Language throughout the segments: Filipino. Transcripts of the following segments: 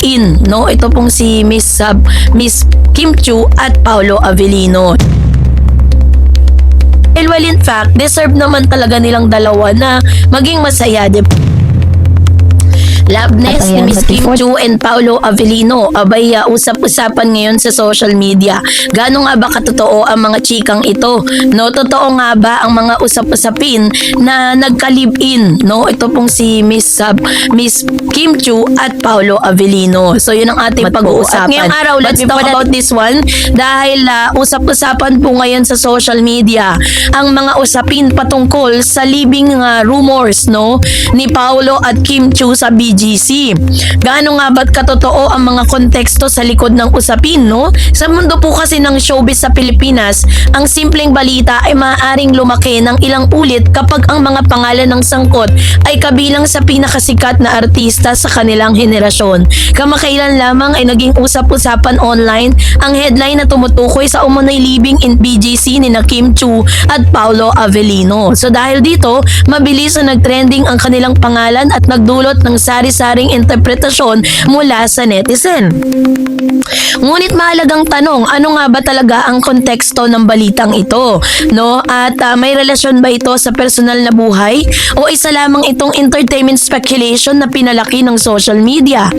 nag-live-in, no? Ito pong si Miss Kim Chiu at Paolo Avellino. Well, in fact, deserve naman talaga nilang dalawa na maging masaya, di ba? Loveness ni Miss Kim Chiu and Paolo Avellino abay usap-usapan ngayon sa social media. Gaano nga ba katotoo ang mga chikang ito? No, totoo nga ba ang mga usap-usapin na nagka-live-in? No, ito pong si Miss Kim Chiu at Paolo Avellino. So yun ang ating pag-uusapan. At ngayong araw, let's talk about this one dahil usap-usapan po ngayon sa social media ang mga usapin patungkol sa living rumors, no, ni Paolo at Kim Chiu sa BGC. Gaano nga ba't katotoo ang mga konteksto sa likod ng usapin, no? Sa mundo po kasi ng showbiz sa Pilipinas, ang simpleng balita ay maaaring lumaki ng ilang ulit kapag ang mga pangalan ng sangkot ay kabilang sa pinakasikat na artista sa kanilang henerasyon. Kamakailan lamang ay naging usap-usapan online ang headline na tumutukoy sa umunoy living in BGC ni Kim Chiu at Paolo Avellino. So dahil dito, mabilis na nagtrending ang kanilang pangalan at nagdulot ng sari-saring interpretasyon mula sa netizen. Ngunit mahalagang tanong, ano nga ba talaga ang konteksto ng balitang ito? No? At may relasyon ba ito sa personal na buhay? O isa lamang itong entertainment speculation na pinalaki ng social media?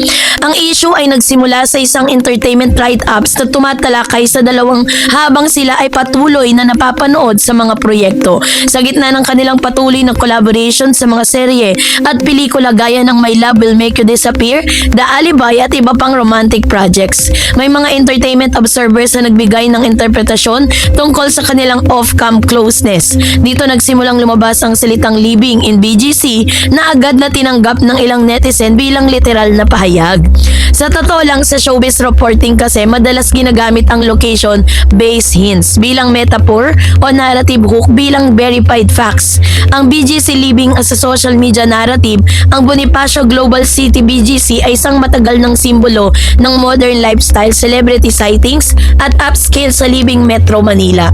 Ang issue ay nagsimula sa isang entertainment write-ups na tumatalakay sa dalawang habang sila ay patuloy na napapanood sa mga proyekto. Sa gitna ng kanilang patuloy na collaboration sa mga serye at pelikula gaya ng My Love Will Make You Disappear, The Alibi at iba pang romantic projects. May mga entertainment observers na nagbigay ng interpretasyon tungkol sa kanilang off-cam closeness. Dito nagsimulang lumabas ang salitang living in BGC na agad na tinanggap ng ilang netizen bilang literal na pahayag. Sa totoo lang, sa showbiz reporting kasi madalas ginagamit ang location-based hints bilang metaphor o narrative hook bilang verified facts. Ang BGC living as a social media narrative, ang Bonifacio Global City BGC ay isang matagal ng simbolo ng modern lifestyle, celebrity sightings at upscale sa living Metro Manila.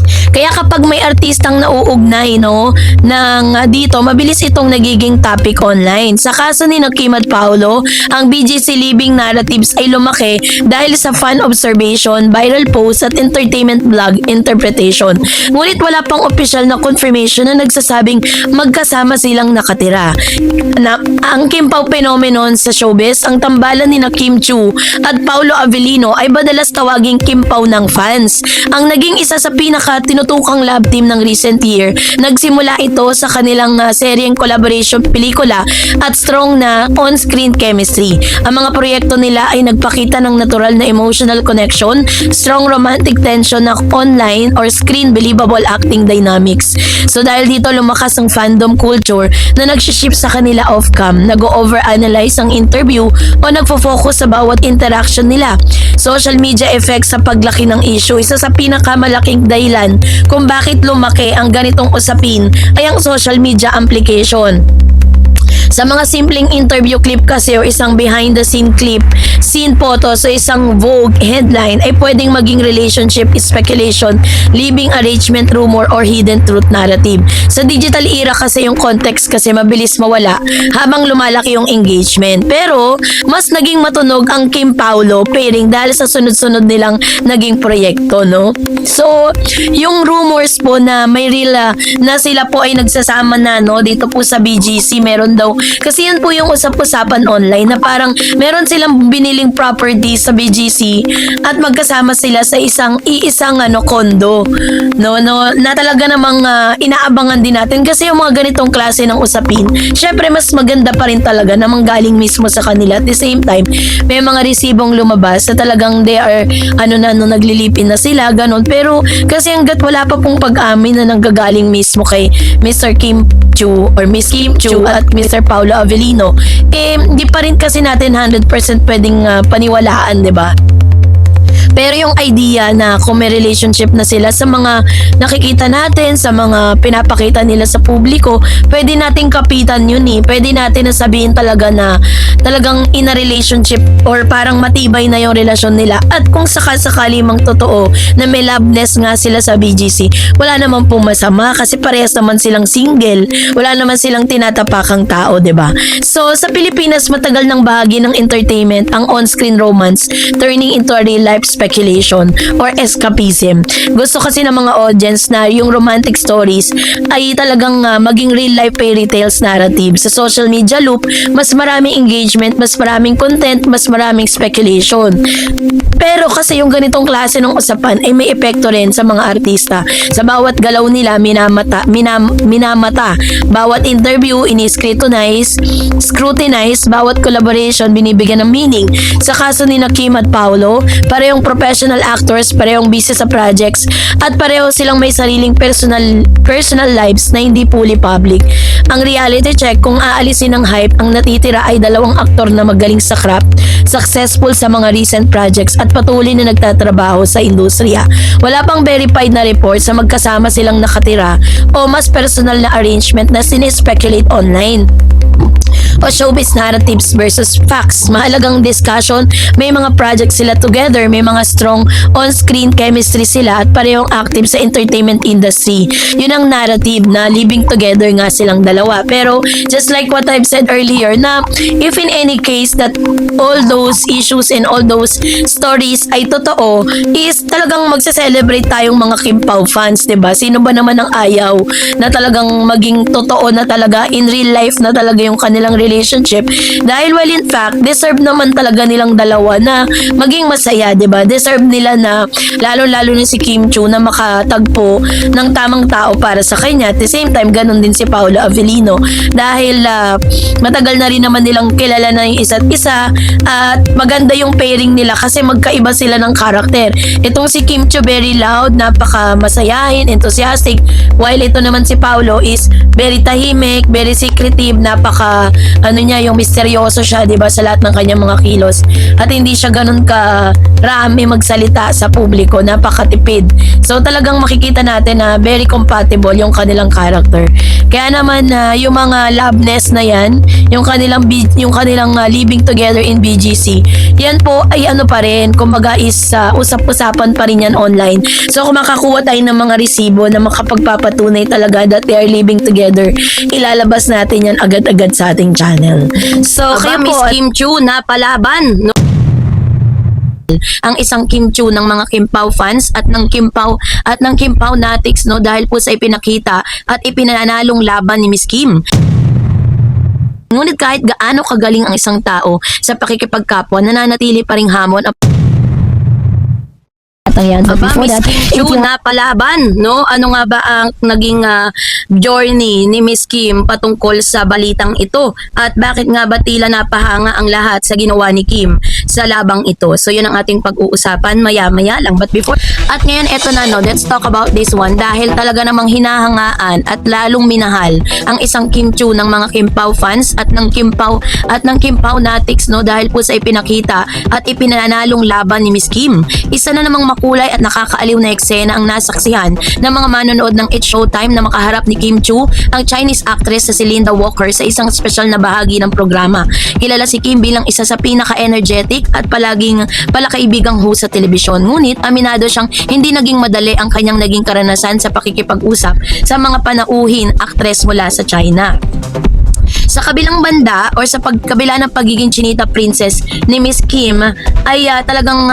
Kaya kapag may artistang nauugnay, no, ng dito, mabilis itong nagiging topic online. Sa kaso ni Kim at Paolo, ang BGC living narratives ay lumaki dahil sa fan observation, viral posts at entertainment blog interpretation. Ngunit wala pang official na confirmation na nagsasabing magkasama silang nakatira. Ang Kim Pao phenomenon sa showbiz, ang tambalan ni Kim Chiu at Paolo Avellino ay madalas tawaging Kim Pao ng fans. Ang naging isa sa tinutukang love team ng recent year. Nagsimula ito sa kanilang seryeng collaboration pelikula at strong na on-screen chemistry. Ang mga proyekto nila ay nagpakita ng natural na emotional connection, strong romantic tension na online or screen believable acting dynamics. So dahil dito lumakas ang fandom culture na nagsiship sa kanila off-cam, nag-overanalyze ang interview o nagfo-focus sa bawat interaction nila. Social media effects sa paglaki ng issue, isa sa pinakamalaking dahilan kung bakit lumaki ang ganitong usapin ay ang social media amplification. Sa mga simpleng interview clip kasi o isang behind the scene clip, scene photo sa isang Vogue headline ay pwedeng maging relationship speculation, living arrangement rumor or hidden truth narrative. Sa digital era kasi yung context kasi mabilis mawala habang lumalaki yung engagement. Pero mas naging matunog ang Kim Paolo pairing dahil sa sunod-sunod nilang naging proyekto, no? So, yung rumors po na may real na sila po ay nagsasama na, no, dito po sa BGC, meron daw kasi yan po yung usap-usapan online na parang meron silang biniling property sa BGC at magkasama sila sa isang condo, no, na talaga namang inaabangan din natin kasi yung mga ganitong klase ng usapin, syempre mas maganda pa rin talaga na manggaling mismo sa kanila. At the same time, may mga resibong lumabas na talagang they are naglilipin na sila, ganun. Pero kasi hanggat wala pa pong pag-amin na nanggagaling mismo kay Mr. Kim Chiu or Miss Kim Chiu at Mr. Paolo Avellino, di pa rin kasi natin 100% pwedeng paniwalaan, di ba? Pero yung idea na kung may relationship na sila sa mga nakikita natin, sa mga pinapakita nila sa publiko, pwede nating kapitan yun eh. Pwede natin nasabihin talaga na talagang in a relationship or parang matibay na yung relasyon nila. At kung sakasakali mang totoo na may loveness nga sila sa BGC, wala naman pong masama kasi parehas naman silang single. Wala naman silang tinatapakang tao, 'di ba? So sa Pilipinas, matagal ng bahagi ng entertainment ang on-screen romance turning into a real-life speculation or escapism. Gusto kasi ng mga audience na yung romantic stories ay talagang maging real-life fairy tales narrative. Sa social media loop, mas maraming engagement, mas maraming content, mas maraming speculation. Pero kasi yung ganitong klase ng usapan ay may epekto rin sa mga artista. Sa bawat galaw nila, minamata. Bawat interview, scrutinize, bawat collaboration, binibigyan ng meaning. Sa kaso ni Kim at Paolo, parehong professional actors, parehong busy sa projects, at pareho silang may sariling personal lives na hindi fully public. Ang reality check, kung aalisin ng hype, ang natitira ay dalawang aktor na magaling sa craft, successful sa mga recent projects at patuloy na nagtatrabaho sa industriya. Wala pang verified na report sa magkasama silang nakatira o mas personal na arrangement na sinespeculate online o showbiz narratives versus facts. Mahalagang discussion, may mga projects sila together, may mga strong on-screen chemistry sila at parehong active sa entertainment industry. Yun ang narrative na living together nga silang dalawa. Pero just like what I've said earlier na if in any case that all those issues and all those stories ay totoo, is talagang magse-celebrate tayong mga Kim Pao fans, 'di ba? Sino ba naman ang ayaw na talagang maging totoo na talaga in real life na talaga yung kanilang relationship, dahil well in fact deserve naman talaga nilang dalawa na maging masaya, 'di ba? Deserve nila na lalo na si Kim Chiu na makatagpo ng tamang tao para sa kanya. At the same time, ganun din si Paolo Avellino dahil matagal na rin naman nilang kilala na yung isa't isa at maganda yung pairing nila kasi magkaiba sila ng karakter. Itong si Kim Chiu very loud, napaka masayahin, enthusiastic, while ito naman si Paolo is very tahimik, very secretive, napaka yung misteryoso siya, 'di ba, sa lahat ng kanyang mga kilos. At hindi siya ganun ka rami magsalita sa publiko, napakatipid. So talagang makikita natin na very compatible yung kanilang character. Kaya naman yung mga loveness na yan, yung kanilang living together in BGC, yan po ay pa rin, kumbaga is usap-usapan pa rin yan online. So kung makakuha tayo ng mga resibo na makapagpapatunay talaga that they are living together, ilalabas natin yan agad-agad sa ating channel. So Aba, kayo po, Miss Kim Chiu na palaban, no? ang isang Kim Chiu ng mga Kim Pao fans at ng Kim Pao Natics, no, dahil po sa ipinakita at ipinanalong laban ni Miss Kim. Ngunit kahit gaano kagaling ang isang tao sa pakikipagkapwa, nananatili pa ring hamon ang Ayan, but Aba, before Miss that, Kim if Chiu you na palaban, no? Ano nga ba ang naging journey ni Miss Kim patungkol sa balitang ito? At bakit nga ba tila napahanga ang lahat sa ginawa ni Kim sa labang ito? So yun ang ating pag-uusapan maya-maya lang. But before, at ngayon eto na, no, let's talk about this one dahil talaga namang hinahangaan at lalong minahal ang isang Kim Chiu ng mga Kim Pao fans at ng Kim Pao Natics, no, dahil po sa ipinakita at ipinanalong laban ni Miss Kim. Isa na namang makulay at nakakaaliw na eksena ang nasaksihan ng mga manonood ng It's Showtime na makaharap ni Kim Chiu, ang Chinese actress sa si Linda Walker, sa isang special na bahagi ng programa. Kilala si Kim bilang isa sa pinaka-energetic at palaging palakaibigang host sa telebisyon. Ngunit aminado siyang hindi naging madali ang kanyang naging karanasan sa pakikipag-usap sa mga panauhin aktres mula sa China. Sa kabilang banda or sa kabila ng pagiging chinita princess ni Miss Kim ay talagang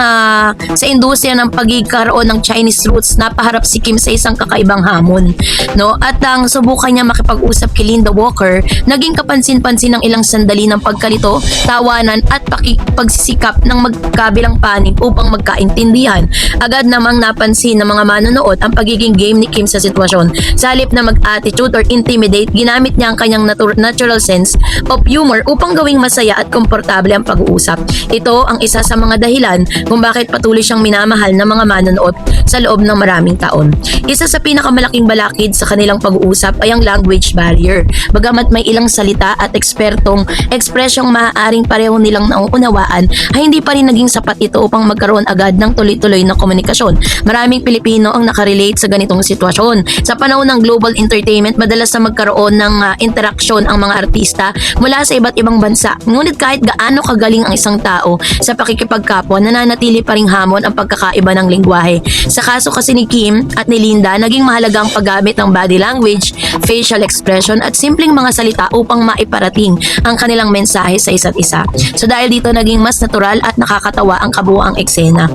sa industriya ng pagkakaroon ng Chinese roots, napaharap si Kim sa isang kakaibang hamon, no? At ang subukan niya makipag-usap kay Linda Walker, naging kapansin-pansin ng ilang sandali ng pagkalito, tawanan at pagsisikap ng magkabilang panig upang magkaintindihan. Agad namang napansin ng mga manonood ang pagiging game ni Kim sa sitwasyon. Sa halip na mag-attitude or intimidate, ginamit niya ang kanyang natural sense of humor upang gawing masaya at komportable ang pag-uusap. Ito ang isa sa mga dahilan kung bakit patuloy siyang minamahal ng mga manonood sa loob ng maraming taon. Isa sa pinakamalaking balakid sa kanilang pag-uusap ay ang language barrier. Bagamat may ilang salita at ekspresyong maaaring pareho nilang nauunawaan, ay hindi pa rin naging sapat ito upang magkaroon agad ng tuloy-tuloy na komunikasyon. Maraming Pilipino ang nakarelate sa ganitong sitwasyon. Sa panahon ng global entertainment, madalas na magkaroon ng interaksyon ang mga artista mula sa iba't ibang bansa. Ngunit kahit gaano kagaling ang isang tao sa pakikipagkapwa, nananatili pa ring hamon ang pagkakaiba ng lengguwahe. Sa kaso kasi ni Kim at ni Linda, naging mahalaga ang paggamit ng body language, facial expression at simpleng mga salita upang maiparating ang kanilang mensahe sa isa't isa. So dahil dito naging mas natural at nakakatawa ang kabuuang eksena.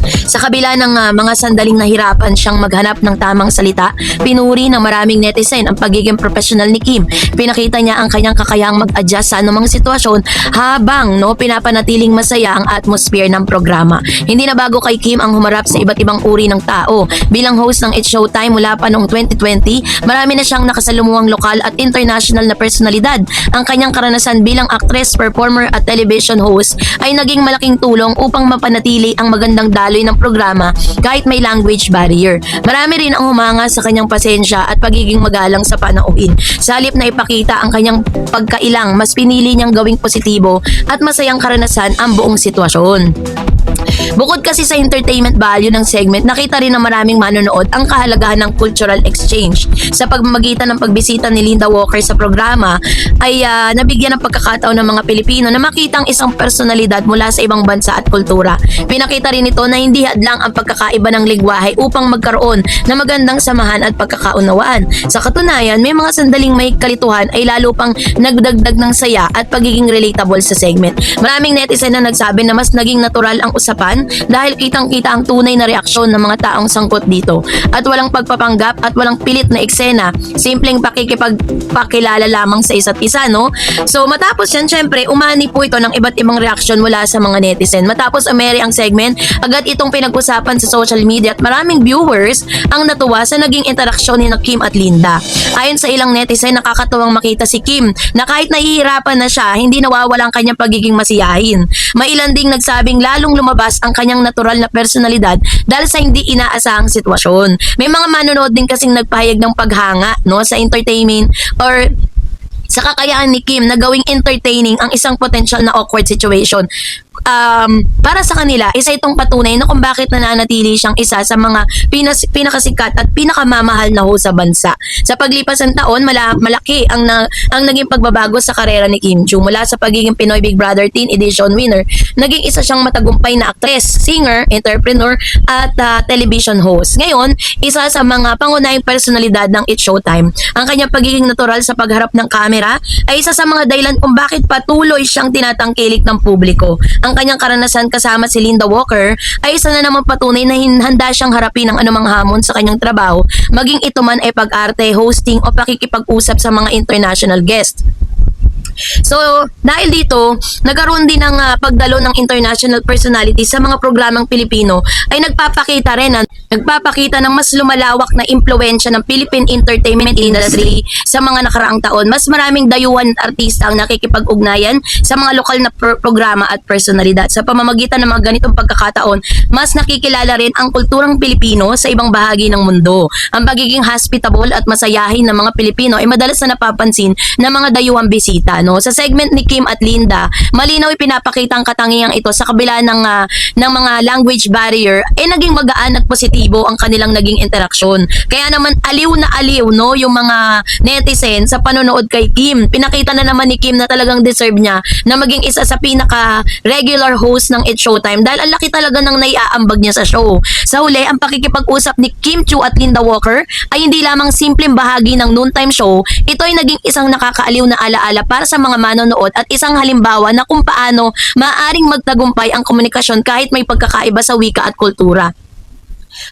Sa kabila ng mga sandaling nahirapan siyang maghanap ng tamang salita, pinuri ng maraming netizen ang pagiging professional ni Kim. Pinakita niya ang kanyang kakayahang mag-adjust sa anumang sitwasyon habang pinapanatiling masaya ang atmosphere ng programa. Hindi na bago kay Kim ang humarap sa iba't ibang uri ng tao. Bilang host ng It's Showtime mula pa noong 2020, marami na siyang nakasalumuhang lokal at international na personalidad. Ang kanyang karanasan bilang actress, performer at television host ay naging malaking tulong upang mapanatili ang magandang daloy ng programa kahit may language barrier. Marami rin ang humanga sa kanyang pasensya at pagiging magalang sa panauhin. Sa halip na ipakita ang kanyang pagkailang, mas pinili niyang gawing positibo at masayang karanasan ang buong sitwasyon. Bukod kasi sa entertainment value ng segment, nakita rin ng maraming manonood ang kahalagahan ng cultural exchange. Sa pagmamagitan ng pagbisita ni Linda Walker sa programa, ay nabigyan ng pagkakataon ng mga Pilipino na makita ang isang personalidad mula sa ibang bansa at kultura. Pinakita rin ito na hindi hadlang ang pagkakaiba ng lengguwahe upang magkaroon ng magandang samahan at pagkakaunawaan. Sa katunayan, may mga sandaling may kalituhan ay lalo pang nagdagdag ng saya at pagiging relatable sa segment. Maraming netizen na nagsabi na mas naging natural ang usapan dahil kitang-kita ang tunay na reaksyon ng mga taong sangkot dito at walang pagpapanggap at walang pilit na eksena, simpleng pakikipagpakilala lamang sa isa't isa, no? So matapos yan, syempre umani po ito ng iba't ibang reaksyon mula sa mga netizen. Matapos umere ang segment, agad itong pinag-usapan sa social media at maraming viewers ang natuwa sa naging interaksyon ni Kim at Linda. Ayon sa ilang netizen, nakakatuwang makita si Kim na kahit nahihirapan na siya, hindi nawawala ang kanyang pagiging masiyahin. May ilan ding nagsabing lalong lumabas ang kanyang natural na personalidad dahil sa hindi inaasahang sitwasyon. May mga manonood din kasing nagpahayag ng paghanga, no, sa entertainment or sa kakayahan ni Kim na gawing entertaining ang isang potential na awkward situation. Para sa kanila, isa itong patunay na kung bakit nananatili siyang isa sa mga pinakasikat at pinakamamahal na host sa bansa. Sa paglipas ng taon, malaki ang naging pagbabago sa karera ni Kim Chiu. Mula sa pagiging Pinoy Big Brother Teen Edition winner, naging isa siyang matagumpay na actress, singer, entrepreneur at television host. Ngayon, isa sa mga pangunahing personalidad ng It's Showtime. Ang kanyang pagiging natural sa pagharap ng kamera ay isa sa mga dahilan kung bakit patuloy siyang tinatangkilik ng publiko. Ang kanyang karanasan kasama si Linda Walker ay isa na naman patunay na handa siyang harapin ang anumang hamon sa kanyang trabaho, maging ito man ay pag-arte, hosting o pakikipag-usap sa mga international guests. So, dahil dito, nagkaroon din ng pagdalo ng international personality sa mga programang Pilipino ay nagpapakita ng mas lumalawak na impluwensya ng Philippine entertainment industry sa mga nakaraang taon. Mas maraming dayuhan at artista ang nakikipag-ugnayan sa mga lokal na programa at personalidad. Sa pamamagitan ng mga ganitong pagkakataon, mas nakikilala rin ang kulturang Pilipino sa ibang bahagi ng mundo. Ang pagiging hospitable at masayahin ng mga Pilipino ay madalas na napapansin ng mga dayuhang bisita. No? Sa segment ni Kim at Linda, malinaw ipinapakita ang katangiang ito sa kabila ng mga language barrier, naging magaan at positibo ang kanilang naging interaksyon. Kaya naman aliw na aliw, no, yung mga netizen sa panonood kay Kim. Pinakita na naman ni Kim na talagang deserve niya na maging isa sa pinaka-regular host ng It's Showtime dahil ang laki talaga ng naiaambag niya sa show. Sa huli, ang pakikipag-usap ni Kim Chiu at Linda Walker ay hindi lamang simpleng bahagi ng noontime show, ito ay naging isang nakakaaliw na alaala para sa mga manonood at isang halimbawa na kung paano maaaring magtagumpay ang komunikasyon kahit may pagkakaiba sa wika at kultura.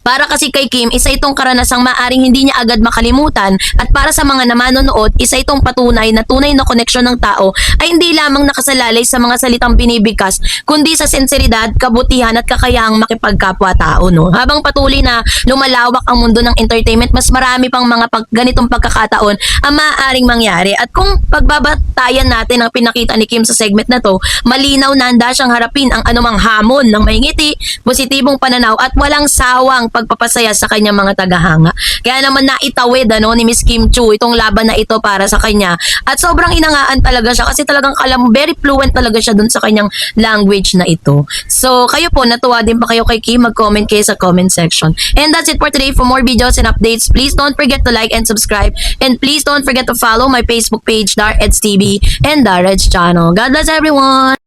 Para kasi kay Kim, isa itong karanasang maaring hindi niya agad makalimutan at para sa mga namanonood, isa itong patunay na tunay na koneksyon ng tao ay hindi lamang nakasalalay sa mga salitang binibigkas, kundi sa sinseridad, kabutihan at kakayahang makipagkapwa-tao. No? Habang patuloy na lumalawak ang mundo ng entertainment, mas marami pang mga ganitong pagkakataon ang maaaring mangyari. At kung pagbabatayan natin ang pinakita ni Kim sa segment na to, malinaw na handa siyang harapin ang anumang hamon ng may ngiti, positibong pananaw at walang sawang pagpapasaya sa kanyang mga tagahanga. Kaya naman naitawid ni Miss Kim Chu itong laban na ito para sa kanya. At sobrang inangaan talaga siya kasi talagang very fluent talaga siya dun sa kanyang language na ito. So kayo po, natuwa din pa kayo kay Kim? Mag-comment kayo sa comment section. And that's it for today. For more videos and updates, please don't forget to like and subscribe. And please don't forget to follow my Facebook page, Dar Eds TV and Dar Eds Channel. God bless everyone!